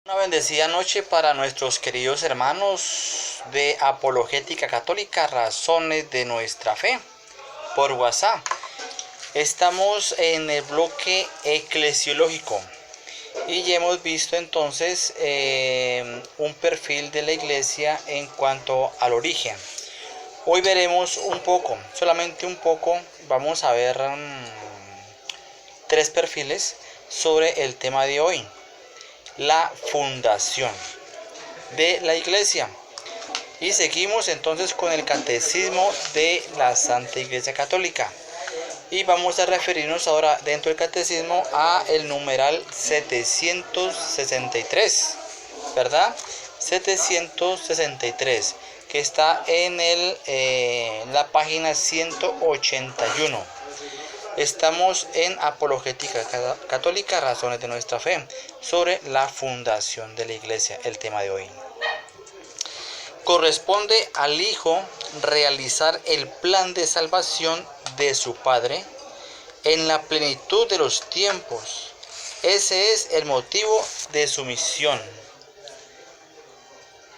Una bendecida noche para nuestros queridos hermanos de Apologética Católica, Razones de Nuestra Fe, por WhatsApp. Estamos en el bloque eclesiológico y ya hemos visto entonces un perfil de la iglesia en cuanto al origen. Hoy veremos un poco, solamente un poco, vamos a ver tres perfiles sobre el tema de hoy. La fundación de la iglesia. Y seguimos entonces con el catecismo de la Santa Iglesia Católica. Y vamos a referirnos ahora dentro del catecismo a el numeral 763, ¿verdad? 763, que está en la página 181. Estamos en Apologética Católica, Razones de Nuestra Fe, sobre la fundación de la iglesia, el tema de hoy. Corresponde al Hijo realizar el plan de salvación de su Padre en la plenitud de los tiempos. Ese es el motivo de su misión.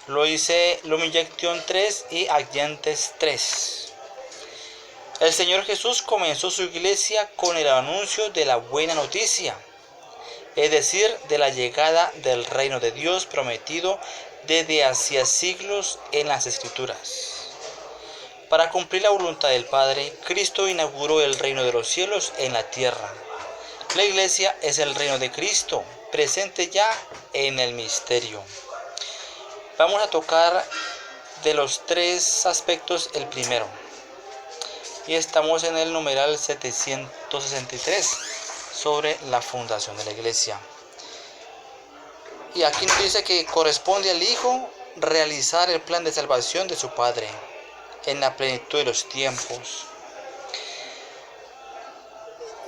Lo dice Lumen Gentium 3 y Agentes 3. El Señor Jesús comenzó su iglesia con el anuncio de la buena noticia, es decir, de la llegada del reino de Dios prometido desde hacía siglos en las Escrituras. Para cumplir la voluntad del Padre, Cristo inauguró el reino de los cielos en la tierra. La iglesia es el reino de Cristo, presente ya en el misterio. Vamos a tocar de los tres aspectos el primero. Y estamos en el numeral 763 sobre la fundación de la iglesia. Y aquí nos dice que corresponde al Hijo realizar el plan de salvación de su Padre en la plenitud de los tiempos.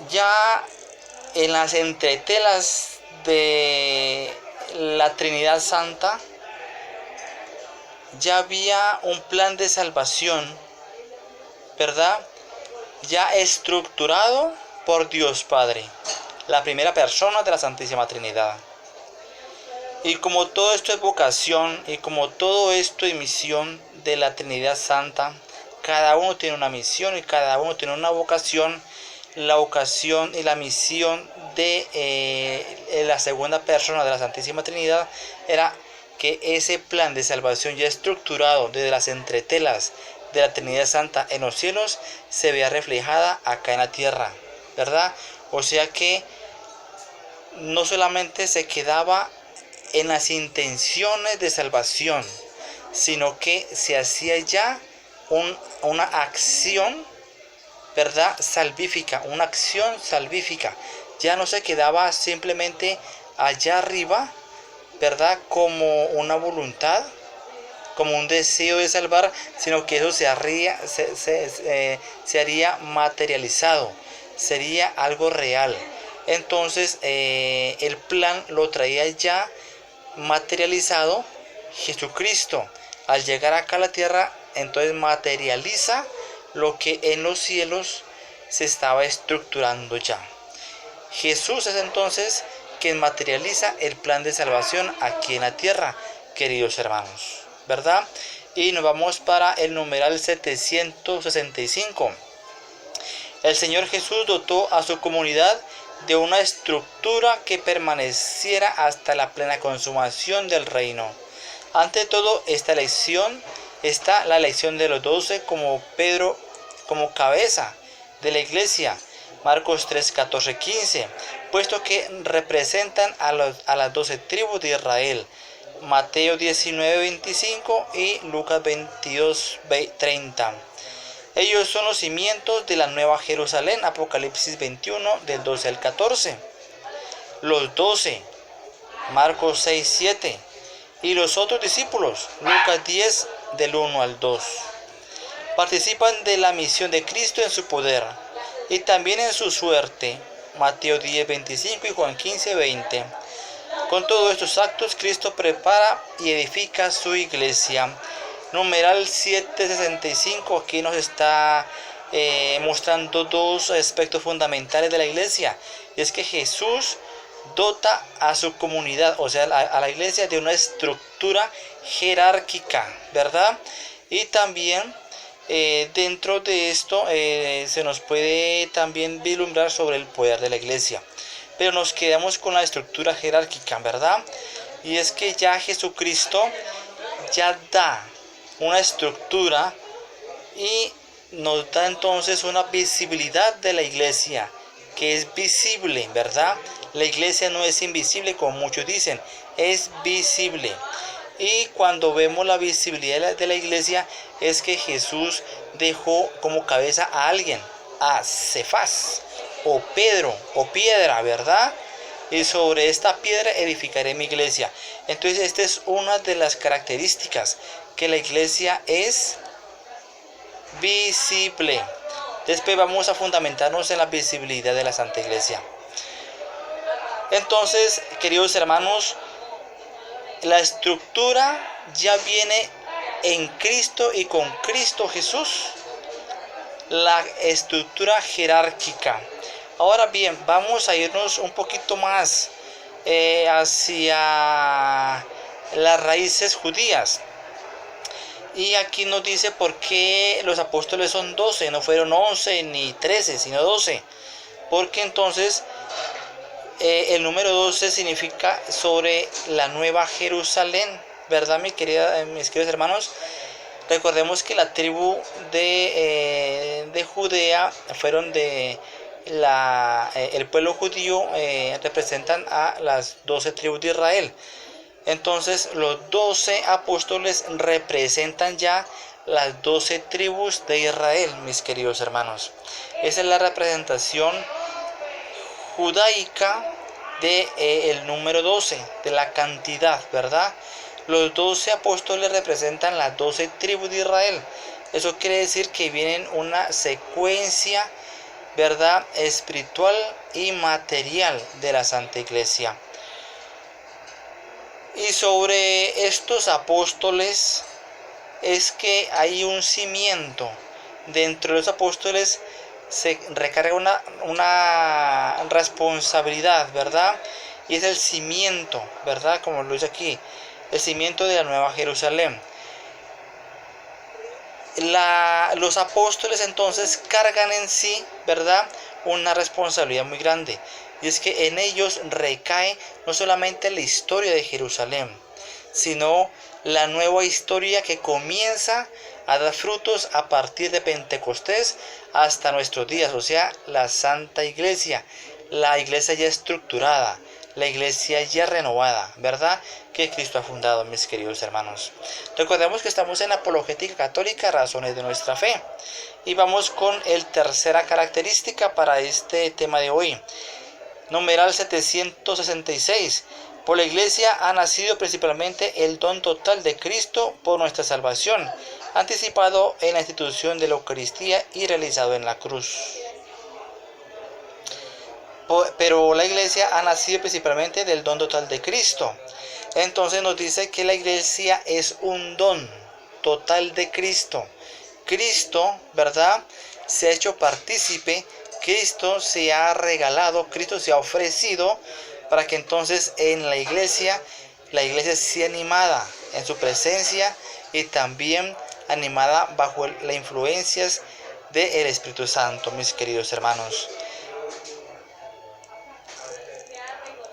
Ya en las entretelas de la Trinidad Santa ya había un plan de salvación, ¿verdad? Ya estructurado por Dios Padre, la primera persona de la Santísima Trinidad. Y como todo esto es vocación y como todo esto es misión de la Trinidad Santa, cada uno tiene una misión y cada uno tiene una vocación. La vocación y la misión de la segunda persona de la Santísima Trinidad era que ese plan de salvación ya estructurado desde las entretelas de la Trinidad Santa en los cielos se vea reflejada acá en la tierra, ¿verdad? O sea que no solamente se quedaba en las intenciones de salvación, sino que se hacía ya una acción, ¿verdad? Salvífica, una acción salvífica. Ya no se quedaba simplemente allá arriba, ¿verdad? Como una voluntad, como un deseo de salvar, sino que eso se haría materializado, sería algo real. Entonces el plan lo traía ya materializado Jesucristo. Al llegar acá a la tierra, entonces materializa lo que en los cielos se estaba estructurando ya. Jesús es entonces quien materializa el plan de salvación aquí en la tierra, queridos hermanos, ¿verdad? Y nos vamos para el numeral 765. El Señor Jesús dotó a su comunidad de una estructura que permaneciera hasta la plena consumación del reino. Ante todo, esta elección está la elección de los 12 como Pedro como cabeza de la iglesia, Marcos 3, 14, 15, puesto que representan a las 12 tribus de Israel, Mateo 19, 25 y Lucas 22, 30. Ellos son los cimientos de la Nueva Jerusalén, Apocalipsis 21, del 12 al 14. Los 12, Marcos 6, 7. Y los otros discípulos, Lucas 10, del 1 al 2. Participan de la misión de Cristo en su poder y también en su suerte, Mateo 10, 25 y Juan 15, 20. Con todos estos actos, Cristo prepara y edifica su iglesia. Numeral 765, aquí nos está mostrando dos aspectos fundamentales de la iglesia. Y es que Jesús dota a su comunidad, o sea, a la iglesia, de una estructura jerárquica, ¿verdad? Y también dentro de esto se nos puede también vislumbrar sobre el poder de la iglesia. Pero nos quedamos con la estructura jerárquica, ¿verdad? Y es que ya Jesucristo ya da una estructura y nos da entonces una visibilidad de la iglesia, que es visible, ¿verdad? La iglesia no es invisible como muchos dicen, es visible. Y cuando vemos la visibilidad de la iglesia, es que Jesús dejó como cabeza a alguien, a Cefás, o Pedro, o piedra, ¿verdad? Y sobre esta piedra edificaré mi iglesia. Entonces esta es una de las características, que la iglesia es visible. Después vamos a fundamentarnos en la visibilidad de la Santa Iglesia. Entonces, queridos hermanos, la estructura ya viene en Cristo y con Cristo Jesús. La estructura jerárquica. Ahora bien, vamos a irnos un poquito más hacia las raíces judías. Y aquí nos dice por qué los apóstoles son 12, no fueron 11 ni 13, sino 12. Porque entonces el número 12 significa sobre la nueva Jerusalén, ¿verdad, mis queridos hermanos? Recordemos que la tribu de Judea fueron el pueblo judío, representan a las 12 tribus de Israel. Entonces los 12 apóstoles representan ya las 12 tribus de Israel, mis queridos hermanos. Esa es la representación judaica del número 12, de la cantidad, ¿verdad? Los 12 apóstoles representan las 12 tribus de Israel. Eso quiere decir que vienen una secuencia, ¿verdad?, espiritual y material de la Santa Iglesia. Y sobre estos apóstoles es que hay un cimiento. Dentro de los apóstoles se recarga una responsabilidad, ¿verdad? Y es el cimiento, ¿verdad? Como lo dice aquí, el cimiento de la Nueva Jerusalén. Los apóstoles entonces cargan en sí, ¿verdad?, una responsabilidad muy grande. Y es que en ellos recae no solamente la historia de Jerusalén, sino la nueva historia que comienza a dar frutos a partir de Pentecostés hasta nuestros días, o sea, la Santa Iglesia, la iglesia ya estructurada, la iglesia ya renovada, ¿verdad?, que Cristo ha fundado, mis queridos hermanos. Recordemos que estamos en Apologética Católica, razones de nuestra fe. Y vamos con la tercera característica para este tema de hoy. Numeral 766. Por la iglesia ha nacido principalmente el don total de Cristo por nuestra salvación, anticipado en la institución de la Eucaristía y realizado en la cruz. Pero la iglesia ha nacido principalmente del don total de Cristo. Entonces nos dice que la iglesia es un don total de Cristo. Cristo, ¿verdad?, se ha hecho partícipe, Cristo se ha regalado, Cristo se ha ofrecido para que entonces en la iglesia sea animada en su presencia y también animada bajo las influencias del Espíritu Santo, mis queridos hermanos.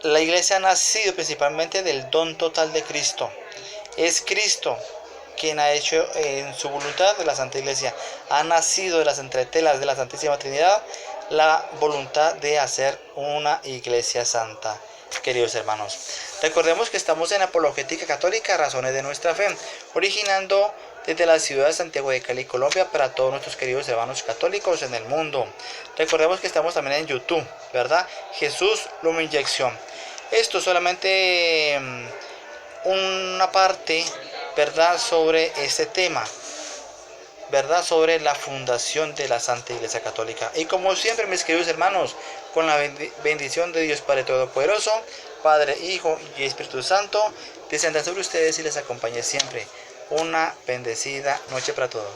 La iglesia ha nacido principalmente del don total de Cristo. Es Cristo quien ha hecho en su voluntad de la Santa Iglesia. Ha nacido de las entretelas de la Santísima Trinidad la voluntad de hacer una iglesia santa, queridos hermanos. Recordemos que estamos en Apologética Católica, razones de nuestra fe, originando desde la ciudad de Santiago de Cali, Colombia, para todos nuestros queridos hermanos católicos en el mundo. Recordemos que estamos también en YouTube, ¿verdad? Jesús Lumen Inyección. Esto es solamente una parte, ¿verdad?, sobre este tema, ¿verdad?, sobre la fundación de la Santa Iglesia Católica. Y como siempre, mis queridos hermanos, con la bendición de Dios Padre Todopoderoso, Padre, Hijo y Espíritu Santo, descendan sobre ustedes y les acompañe siempre. Una bendecida noche para todos.